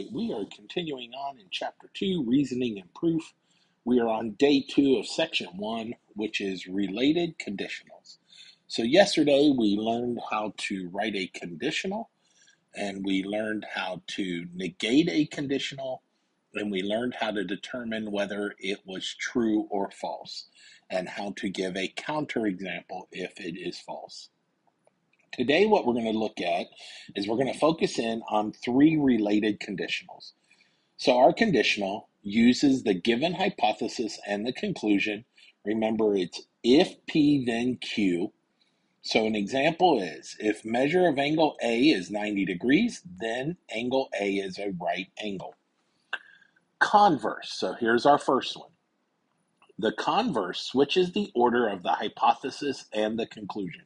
We are continuing on in Chapter 2, Reasoning and Proof. We are on Day 2 of Section 1, which is Related Conditionals. So yesterday we learned how to write a conditional, and we learned how to negate a conditional, and we learned how to determine whether it was true or false, and how to give a counterexample if it is false. Today, what we're going to look at is we're going to focus in on three related conditionals. So our conditional uses the given hypothesis and the conclusion. Remember, it's if P, then Q. So an example is, if measure of angle A is 90 degrees, then angle A is a right angle. Converse, so here's our first one. The converse switches the order of the hypothesis and the conclusion.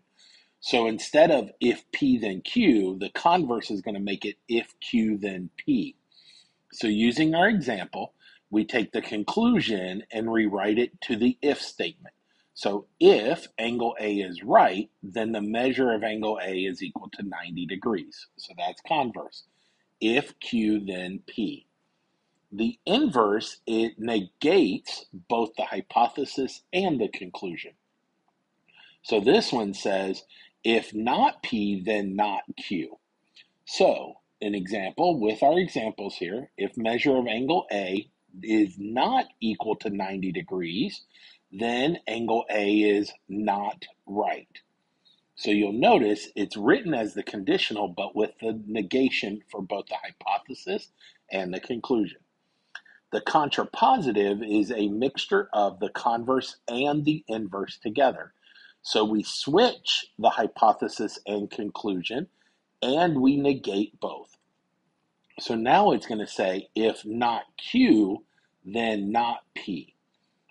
So instead of if P then Q, the converse is going to make it if Q then P. So using our example, we take the conclusion and rewrite it to the if statement. So if angle A is right, then the measure of angle A is equal to 90 degrees. So that's converse. If Q then P. The inverse, it negates both the hypothesis and the conclusion. So this one says, if not P, then not Q. So, an example with our examples here, if measure of angle A is not equal to 90 degrees, then angle A is not right. So you'll notice it's written as the conditional, but with the negation for both the hypothesis and the conclusion. The contrapositive is a mixture of the converse and the inverse together. So we switch the hypothesis and conclusion, and we negate both. So now it's going to say, if not Q, then not P.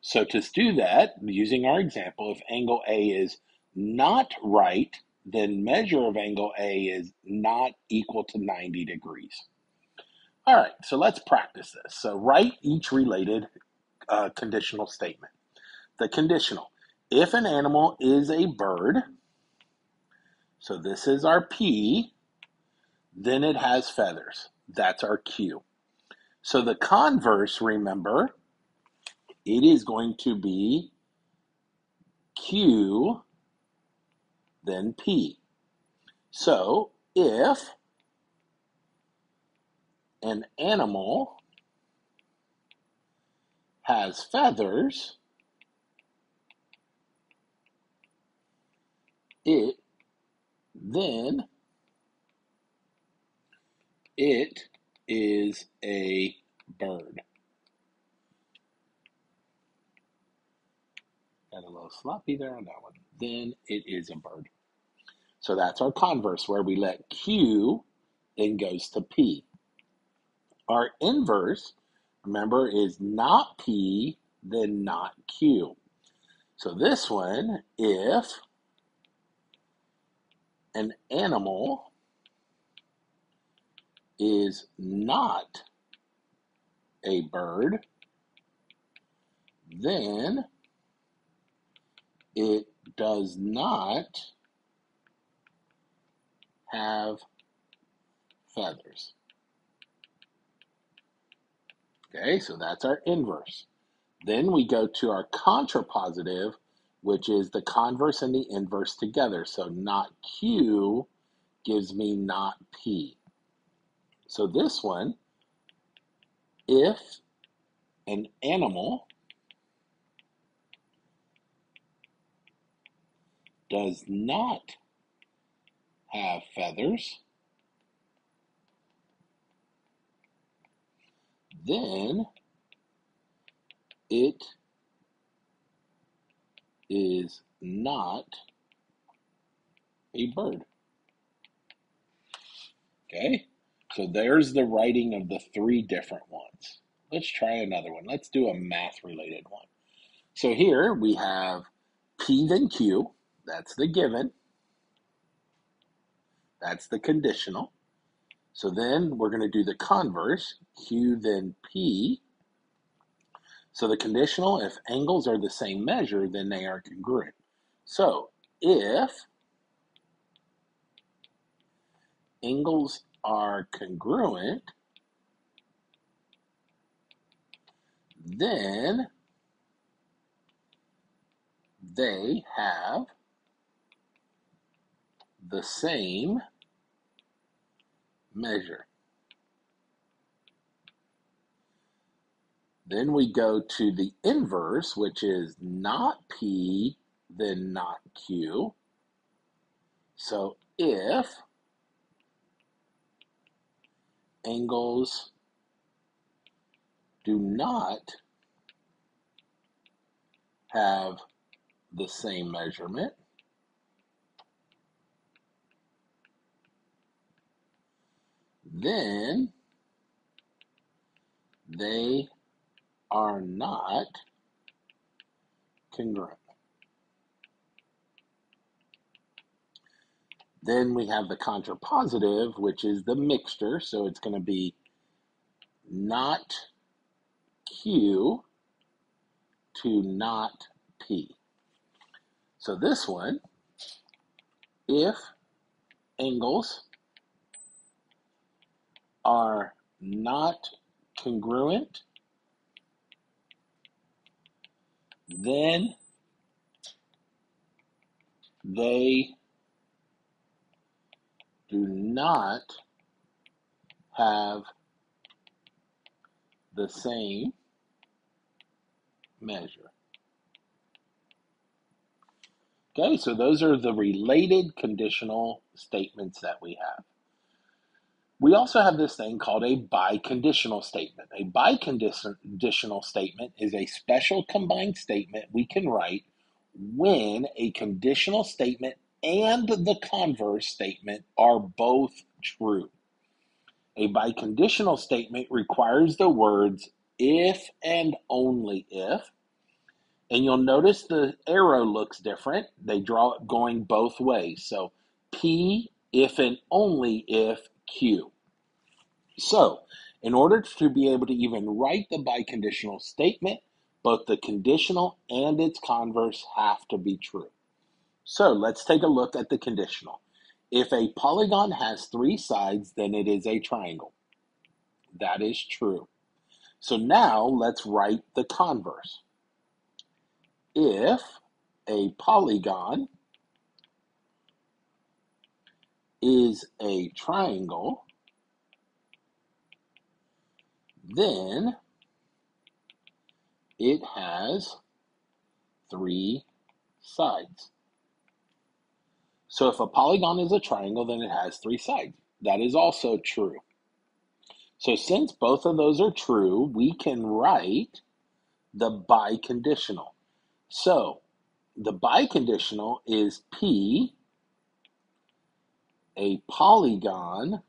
So to do that, using our example, if angle A is not right, then measure of angle A is not equal to 90 degrees. All right, so let's practice this. So write each related conditional statement. The conditional. If an animal is a bird, so this is our P, then it has feathers. That's our Q. So the converse, remember, it is going to be Q, then P. So if an animal has feathers, then it is a bird. Got a little sloppy there on that one. Then it is a bird. So that's our converse, where we let Q then goes to P. Our inverse, remember, is not P, then not Q. So this one, if an animal is not a bird, then it does not have feathers. Okay, so that's our inverse. Then we go to our contrapositive, which is the converse and the inverse together. So not Q gives me not P. So this one, if an animal does not have feathers, then it is not a bird. Okay, so there's the writing of the three different ones. Let's try another one. Let's do a math-related one. So here we have P then Q. That's the given. That's the conditional. So then we're going to do the converse, Q then P. So the conditional, if angles are the same measure, then they are congruent. So if angles are congruent, then they have the same measure. Then we go to the inverse, which is not P, then not Q. So if angles do not have the same measurement, then they are not congruent. Then we have the contrapositive, which is the mixture. So it's going to be not Q to not P. So this one, if angles are not congruent, then they do not have the same measure. Okay, so those are the related conditional statements that we have. We also have this thing called a biconditional statement. A biconditional statement is a special combined statement we can write when a conditional statement and the converse statement are both true. A biconditional statement requires the words if and only if. And you'll notice the arrow looks different. They draw it going both ways. So P, if and only if Q. So in order to be able to even write the biconditional statement, both the conditional and its converse have to be true. So let's take a look at the conditional. If a polygon has three sides, then it is a triangle. That is true. So now let's write the converse. If a polygon is a triangle, then it has three sides. So if a polygon is a triangle, then it has three sides. That is also true. So since both of those are true, we can write the biconditional. So the biconditional is P, a polygon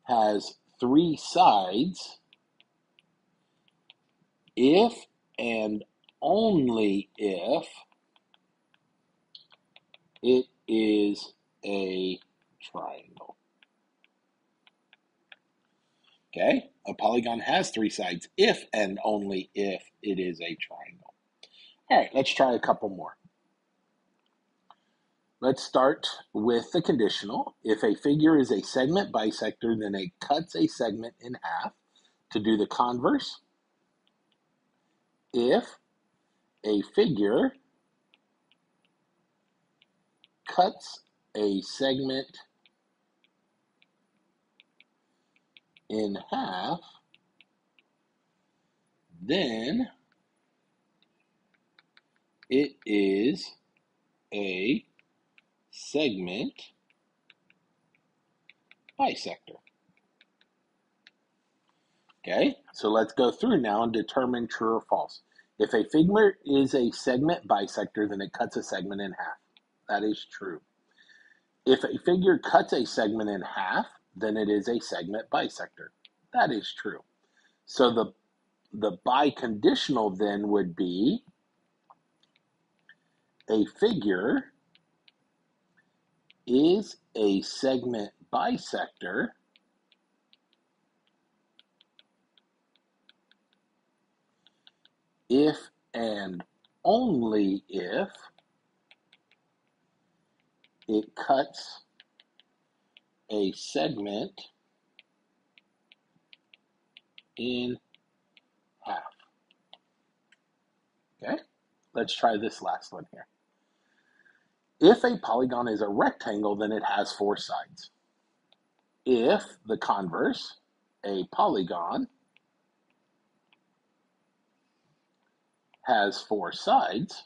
has three sides if and only if it is a triangle. Okay, a polygon has three sides if and only if it is a triangle. All right, let's try a couple more. Let's start with the conditional. If a figure is a segment bisector, then it cuts a segment in half. To do the converse, if a figure cuts a segment in half, then it is a segment bisector. Okay, so let's go through now and determine true or false. If a figure is a segment bisector, then it cuts a segment in half. That is true. If a figure cuts a segment in half, then it is a segment bisector. That is true. So the biconditional then would be a figure is a segment bisector if and only if it cuts a segment in let's try this last one here. If a polygon is a rectangle, then it has four sides. If the converse, a polygon has four sides,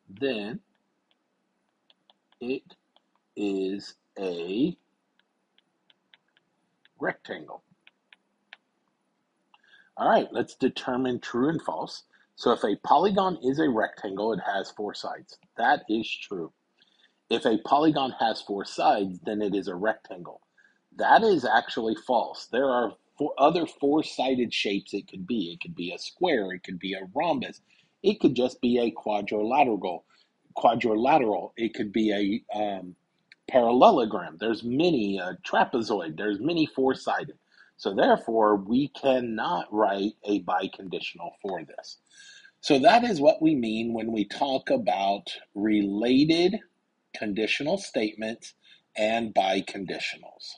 then it is a rectangle. All right, let's determine true and false. So if a polygon is a rectangle, it has four sides. That is true. If a polygon has four sides, then it is a rectangle. That is actually false. There are other four-sided shapes it could be. It could be a square. It could be a rhombus. It could just be a quadrilateral. It could be a parallelogram. There's many, trapezoid. There's many four-sided. So therefore, we cannot write a biconditional for this. So that is what we mean when we talk about related conditional statements and biconditionals.